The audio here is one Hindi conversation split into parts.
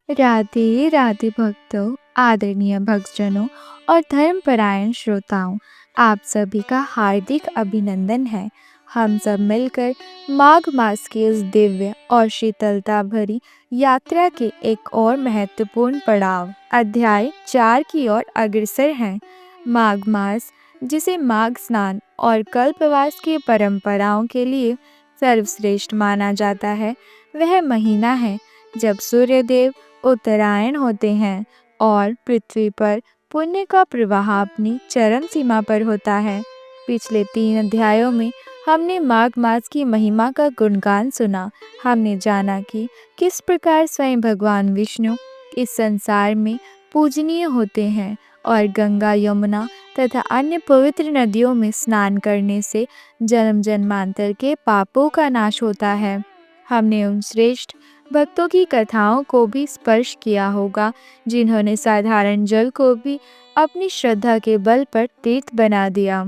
राधे राधे भक्तों, आदरणीय भक्तजनों और धर्मपरायण श्रोताओं, आप सभी का हार्दिक अभिनंदन है। हम सब मिलकर माघ मास की इस दिव्य और शीतलता भरी यात्रा के एक और महत्वपूर्ण पड़ाव अध्याय 4 की ओर अग्रसर हैं। माघ मास, जिसे माघ स्नान और कल्पवास की परंपराओं के लिए सर्वश्रेष्ठ माना जाता है, वह महीना है जब सूर्यदेव उत्तरायण होते हैं और पृथ्वी पर पुण्य का प्रवाह अपनी चरम सीमा पर होता है। पिछले 3 अध्यायों में हमने माघ मास की महिमा का गुणगान सुना। हमने जाना कि किस प्रकार स्वयं भगवान विष्णु इस संसार में पूजनीय होते हैं और गंगा, यमुना तथा अन्य पवित्र नदियों में स्नान करने से जन्म जन्मांतर के पापों का नाश होता है। हमने उन श्रेष्ठ भक्तों की कथाओं को भी स्पर्श किया होगा जिन्होंने साधारण जल को भी अपनी श्रद्धा के बल पर तीर्थ बना दिया।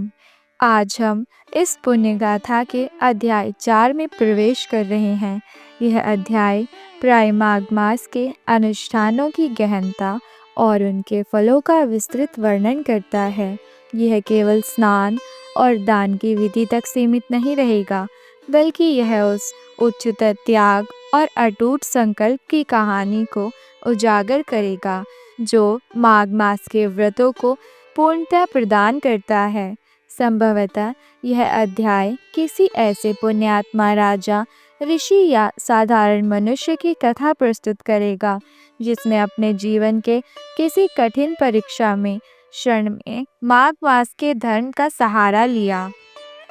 आज हम इस पुण्य गाथा के अध्याय 4 में प्रवेश कर रहे हैं। यह अध्याय प्राय माघ मास के अनुष्ठानों की गहनता और उनके फलों का विस्तृत वर्णन करता है। यह केवल स्नान और दान की विधि तक सीमित नहीं रहेगा, बल्कि यह उस उच्चतर त्याग और अटूट संकल्प की कहानी को उजागर करेगा जो माघ मास के व्रतों को पूर्णता प्रदान करता है। संभवतः यह अध्याय किसी ऐसे पुण्यात्मा राजा, ऋषि या साधारण मनुष्य की कथा प्रस्तुत करेगा जिसने अपने जीवन के किसी कठिन परीक्षा में क्षण में माघ मास के धर्म का सहारा लिया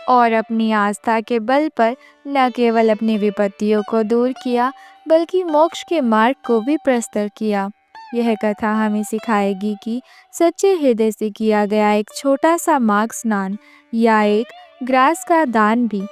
और अपनी आस्था के बल पर न केवल अपनी विपत्तियों को दूर किया, बल्कि मोक्ष के मार्ग को भी प्रस्तुत किया। यह कथा हमें सिखाएगी कि सच्चे हृदय से किया गया एक छोटा सा माघ स्नान या एक ग्रास का दान भी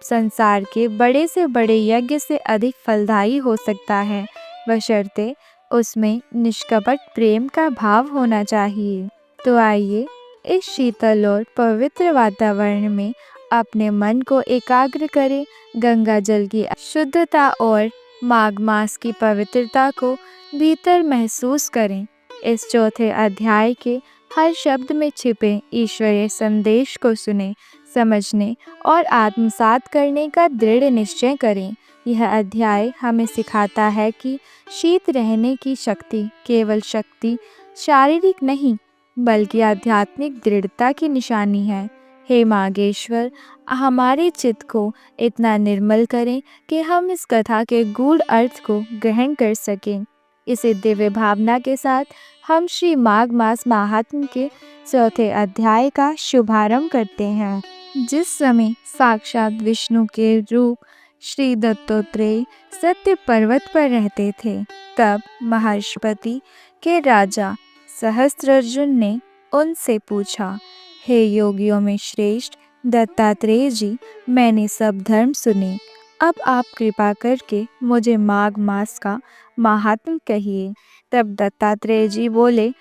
संसार के बड़े से बड़े यज्ञ से अधिक फलदायी हो सकता है, बशर्ते उसमें निष्कपट प्रेम का भाव होना चाहिए। तो आइए इस शीतल और पवित्र वातावरण में अपने मन को एकाग्र करें, गंगा जल की शुद्धता और माघ मास की पवित्रता को भीतर महसूस करें। इस चौथे अध्याय के हर शब्द में छिपे ईश्वरीय संदेश को सुने, समझने और आत्मसात करने का दृढ़ निश्चय करें। यह अध्याय हमें सिखाता है कि शीत रहने की शक्ति केवल शक्ति शारीरिक नहीं, बल्कि आध्यात्मिक दृढ़ता की निशानी है। हे माघेश्वर, हमारे चित्त को इतना निर्मल करें कि हम इस कथा के गूढ़ अर्थ को ग्रहण कर सकें। इसे दिव्य भावना के साथ हम श्री माघ मास महात्म्य के चौथे अध्याय का शुभारंभ करते हैं। जिस समय साक्षात विष्णु के रूप श्री दत्तात्रेय सत्य पर्वत पर रहते थे, तब महर्षपति के राजा सहस्त्रार्जुन ने उनसे पूछा, हे योगियों में श्रेष्ठ दत्तात्रेय जी, मैंने सब धर्म सुने, अब आप कृपा करके मुझे माघ मास का महात्म्य कहिए। तब दत्तात्रेय जी बोले,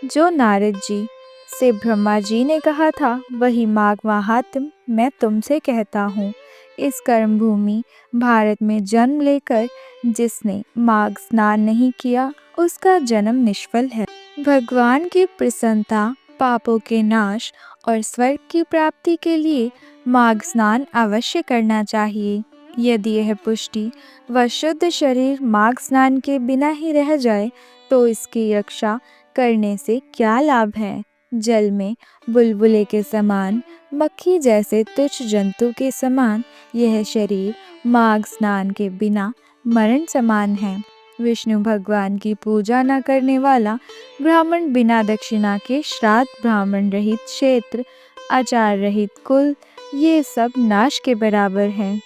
जो नारद जी से ब्रह्मा जी ने कहा था, वही माघ महात्म्य मैं तुमसे कहता हूँ। इस कर्म भूमि भारत में जन्म लेकर जिसने माघ स्नान नहीं किया, उसका जन्म निष्फल है। भगवान की प्रसन्नता, पापों के नाश और स्वर्ग की प्राप्ति के लिए माघ स्नान अवश्य करना चाहिए। यदि यह पुष्टि व शुद्ध शरीर माघ स्नान के बिना ही रह जाए, तो इसकी रक्षा करने से क्या लाभ है। जल में बुलबुले के समान, मक्खी जैसे तुच्छ जंतु के समान यह शरीर माघ स्नान के बिना मरण समान है। विष्णु भगवान की पूजा न करने वाला ब्राह्मण बिना दक्षिणा के श्राद्ध, ब्राह्मण रहित क्षेत्र, आचार रहित कुल, ये सब नाश के बराबर हैं।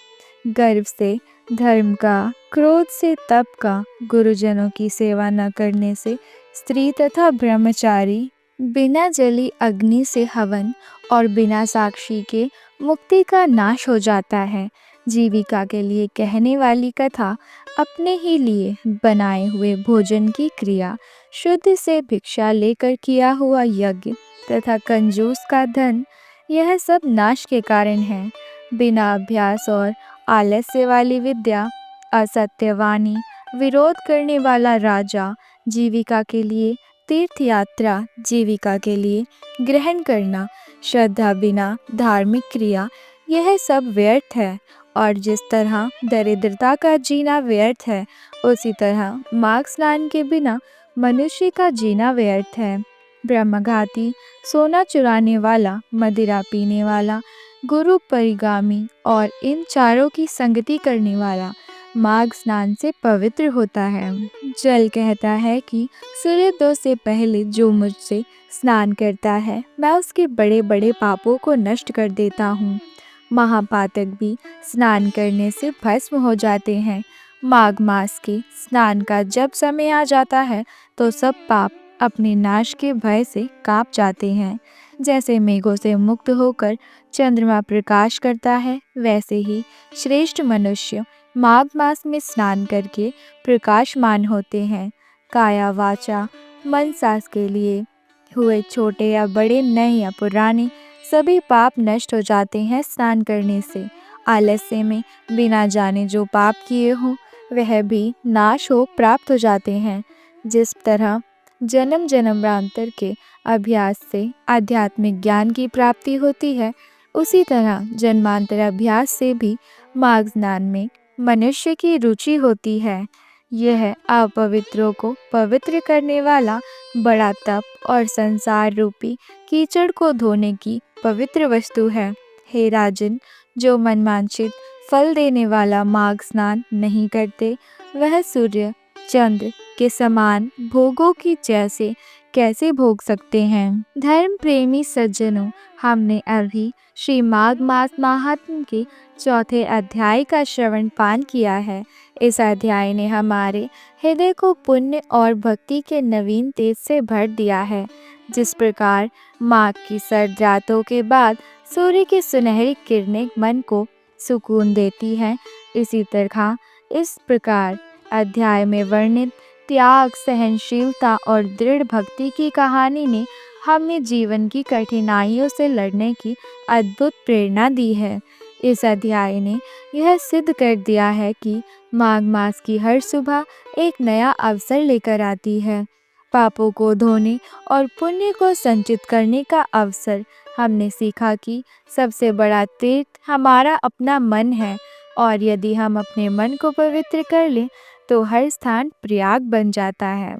गर्व से धर्म का, क्रोध से तप का, गुरुजनों की सेवा न करने से स्त्री तथा ब्रह्मचारी, बिना जली अग्नि से हवन और बिना साक्षी के मुक्ति का नाश हो जाता है। जीविका के लिए कहने वाली कथा, अपने ही लिए बनाए हुए भोजन की क्रिया, शुद्ध से भिक्षा लेकर किया हुआ यज्ञ तथा कंजूस का धन, यह सब नाश के कारण है। बिना अभ्यास और आलस्य वाली विद्या, असत्य वाणी विरोध करने वाला राजा, जीविका के लिए तीर्थ यात्रा, जीविका के लिए ग्रहण करना, श्रद्धा बिना धार्मिक क्रिया, यह सब व्यर्थ है। और जिस तरह दरिद्रता का जीना व्यर्थ है, उसी तरह माघ स्नान के बिना मनुष्य का जीना व्यर्थ है। ब्रह्मघाती, सोना चुराने वाला, मदिरा पीने वाला, गुरु परिगामी और इन चारों की संगति करने वाला माघ स्नान से पवित्र होता है। जल कहता है कि सूर्योदय से पहले जो मुझसे स्नान करता है, मैं उसके बड़े बड़े पापों को नष्ट कर देता हूँ। महापातक भी स्नान करने से भस्म हो जाते हैं। माघ मास के स्नान का जब समय आ जाता है तो सब पाप अपने नाश के भय से कांप जाते हैं। जैसे मेघों से मुक्त होकर चंद्रमा प्रकाश करता है, वैसे ही श्रेष्ठ मनुष्य माघ मास में स्नान करके प्रकाशमान होते हैं। काया वाचा मन सास के लिए हुए छोटे या बड़े, नए या पुराने, सभी पाप नष्ट हो जाते हैं स्नान करने से। आलस्य में बिना जाने जो पाप किए हों, वह भी नाश हो प्राप्त हो जाते हैं। जिस तरह जन्म जन्मांतर के अभ्यास से आध्यात्मिक ज्ञान की प्राप्ति होती है, उसी तरह जन्मांतर अभ्यास से भी माघ स्नान में मनुष्य की रुचि होती है। यह अपवित्रों को पवित्र करने वाला बड़ा तप और संसार रूपी कीचड़ को धोने की पवित्र वस्तु है। हे राजन, जो मनवांछित फल देने वाला माघ स्नान नहीं करते, वह सूर्य चंद्र के समान भोगों की जैसे कैसे भोग सकते हैं। धर्म प्रेमी सज्जनों, हमने अभी श्री माघ मास महात्म्य के चौथे अध्याय का श्रवण पान किया है। इस अध्याय ने हमारे हृदय को पुण्य और भक्ति के नवीन तेज से भर दिया है। जिस प्रकार माघ की सर्द रातों के बाद सूर्य की सुनहरी किरणें मन को सुकून देती हैं, इसी तरह इस प्रकार अध्याय में वर्णित त्याग, सहनशीलता और दृढ़ भक्ति की कहानी ने हमें जीवन की कठिनाइयों से लड़ने की अद्भुत प्रेरणा दी है। इस अध्याय ने यह सिद्ध कर दिया है कि माघ मास की हर सुबह एक नया अवसर लेकर आती है। पापों को धोने और पुण्य को संचित करने का अवसर। हमने सीखा कि सबसे बड़ा तीर्थ हमारा अपना मन है, और यदि हम अपने मन को पवित्र कर लें तो हर स्थान प्रयाग बन जाता है।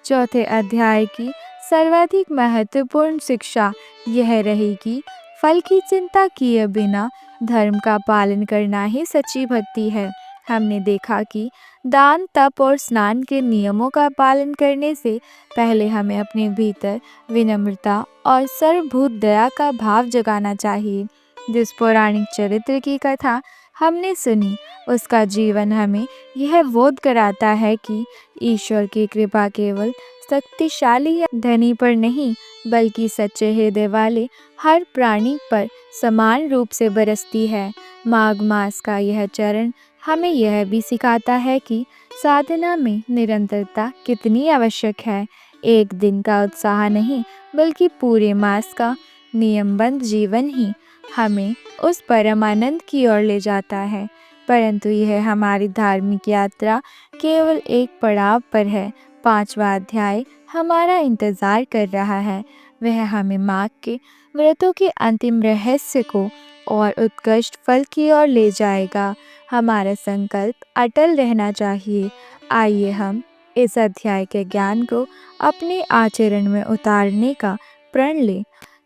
चौथे अध्याय की सर्वाधिक महत्वपूर्ण शिक्षा यह रही कि फल की चिंता किए बिना धर्म का पालन करना ही सच्ची भक्ति है। हमने देखा कि दान, तप और स्नान के नियमों का पालन करने से पहले हमें अपने भीतर विनम्रता और सर्वभूत दया का भाव जगाना चाहिए। जिस पौराणिक चरित्र की कथा हमने सुनी, उसका जीवन हमें यह बोध कराता है कि ईश्वर की कृपा केवल शक्तिशाली या धनी पर नहीं, बल्कि सच्चे हृदय वाले हर प्राणी पर समान रूप से बरसती है। माघ मास का यह चरण हमें यह भी सिखाता है कि साधना में निरंतरता कितनी आवश्यक है। एक दिन का उत्साह नहीं, बल्कि पूरे मास का नियमबद्ध जीवन ही हमें उस परम आनंद की ओर ले जाता है। परंतु यह हमारी धार्मिक यात्रा केवल एक पड़ाव पर है। पांचवा अध्याय हमारा इंतजार कर रहा है। वह हमें माघ के व्रतों के अंतिम रहस्य को और उत्कृष्ट फल की ओर ले जाएगा। हमारा संकल्प अटल रहना चाहिए। आइए हम इस अध्याय के ज्ञान को अपने आचरण में उतारने का प्रण लें।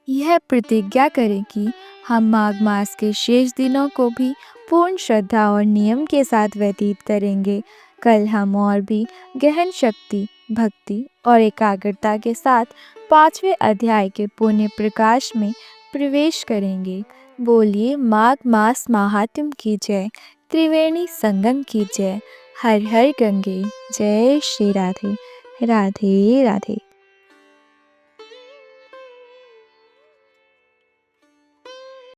यह प्रतिज्ञा करें कि हम माघ मास के शेष दिनों को भी पूर्ण श्रद्धा और नियम के साथ व्यतीत करेंगे। कल हम और भी गहन शक्ति, भक्ति और एकाग्रता के साथ पांचवें अध्याय के पुण्य प्रकाश में प्रवेश करेंगे। बोलिए माघ मास महात्म्य की जय, त्रिवेणी संगम की जय। हर हर गंगे। जय श्री राधे। राधे राधे।